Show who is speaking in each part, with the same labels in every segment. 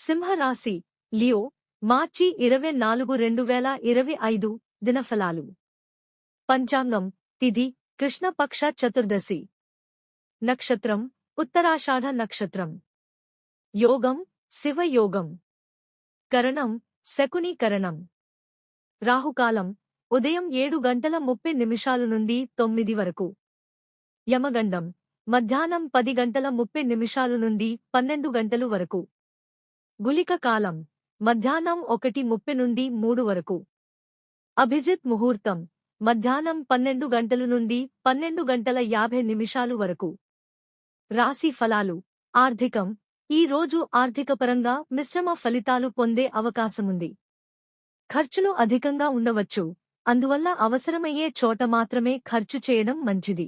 Speaker 1: సింహరాశి లియో మార్చి 24 2025 దినఫలాలు పంచాంగం తిథి కృష్ణపక్ష చతుర్దశి నక్షత్రం ఉత్తరాషాఢ నక్షత్రం యోగం శివయోగం కరణం శకునీకరణం రాహుకాలం ఉదయం 7:30 నుండి 9 వరకు యమగండం మధ్యాహ్నం 10:30 నుండి 12 వరకు గుళిక కాలం మధ్యాహ్నం 1:30 నుండి 3 వరకు అభిజిత్ ముహూర్తం మధ్యాహ్నం 12 నుండి 12:50 వరకు రాశి ఫలాలు ఆర్థికం ఈ రోజు ఆర్థికపరంగా మిశ్రమ ఫలితాలు పొందే అవకాశముంది. ఖర్చులు అధికంగా ఉండవచ్చు, అందువల్ల అవసరమయ్యే చోట మాత్రమే ఖర్చు చేయడం మంచిది.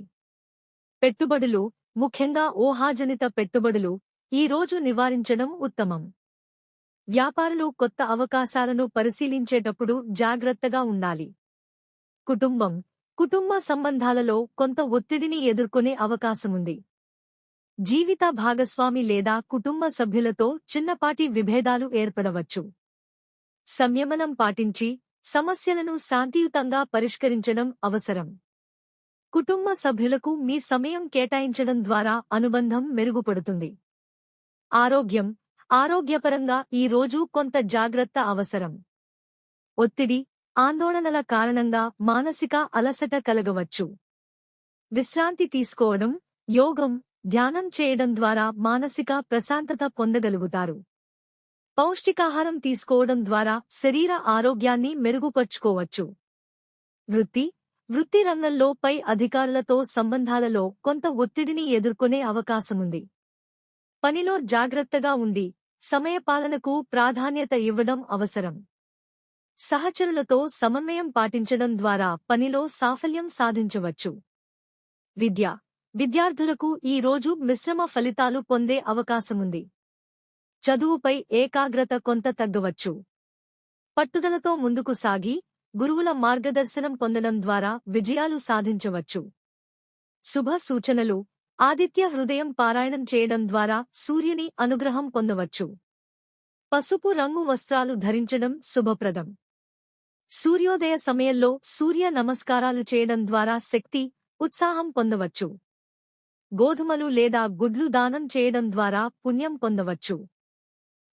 Speaker 1: పెట్టుబడులు ముఖ్యంగా ఊహాజనిత పెట్టుబడులు ఈ రోజు నివారించడం ఉత్తమం. వ్యాపారులు కొత్త అవకాశాలను పరిశీలించేటప్పుడు జాగ్రత్తగా ఉండాలి. కుటుంబ సంబంధాలలో కొంత ఒత్తిడిని ఎదుర్కొనే అవకాశముంది. జీవిత భాగస్వామి లేదా కుటుంబ సభ్యులతో చిన్నపాటి విభేదాలు ఏర్పడవచ్చు. సంయమనం పాటించి సమస్యలను శాంతియుతంగా పరిష్కరించడం అవసరం. కుటుంబ సభ్యులకు మీ సమయం కేటాయించడం ద్వారా అనుబంధం మెరుగుపడుతుంది. ఆరోగ్యపరంగా ఈ రోజు కొంత జాగ్రత్త అవసరం. ఒత్తిడి, ఆందోళనల కారణంగా మానసిక అలసట కలగవచ్చు. విశ్రాంతి తీసుకోవడం, యోగం, ధ్యానం చేయడం ద్వారా మానసిక ప్రశాంతత పొందగలుగుతారు. పౌష్టికాహారం తీసుకోవడం ద్వారా శరీర ఆరోగ్యాన్ని మెరుగుపర్చుకోవచ్చు. వృత్తి రంగంలో పై అధికారులతో సంబంధాలలో కొంత ఒత్తిడిని ఎదుర్కొనే అవకాశముంది. పనిలో జాగ్రత్తగా ఉండి సమయపాలనకు ప్రాధాన్యత ఇవ్వడం అవసరం. సహచరులతో సమన్వయం పాటించడం ద్వారా పనిలో సాఫల్యం సాధించవచ్చు. విద్యార్థులకు ఈ రోజు మిశ్రమ ఫలితాలు పొందే అవకాశముంది. చదువుపై ఏకాగ్రత కొంత తగ్గవచ్చు. పట్టుదలతో ముందుకు సాగి గురువుల మార్గదర్శనం పొందడం ద్వారా విజయాలు సాధించవచ్చు. శుభ సూచనలు ఆదిత్య హృదయం పారాయణం చేయడం ద్వారా సూర్యుని అనుగ్రహం పొందవచ్చు. పసుపు రంగు వస్త్రాలు ధరించడం శుభప్రదం. సూర్యోదయ సమయంలో సూర్య నమస్కారాలు చేయడం ద్వారా శక్తి, ఉత్సాహం పొందవచ్చు. గోధుమలు లేదా గుడ్లు దానం చేయడం ద్వారా పుణ్యం పొందవచ్చు.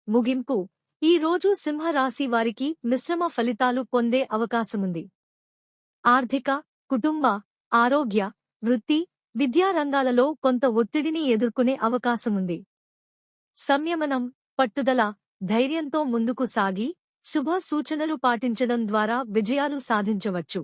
Speaker 1: ముగింపు ఈ రోజు సింహరాశి వారికి మిశ్రమ ఫలితాలు పొందే అవకాశముంది. ఆర్థిక, కుటుంబ, ఆరోగ్య, వృత్తి, విద్యా రంగాలలో కొంత ఒత్తిడిని ఎదుర్కొనే అవకాశముంది. సంయమనం, పట్టుదల, ధైర్యంతో ముందుకు సాగి శుభ సూచనలు పాటించడం ద్వారా విజయాలు సాధించవచ్చు.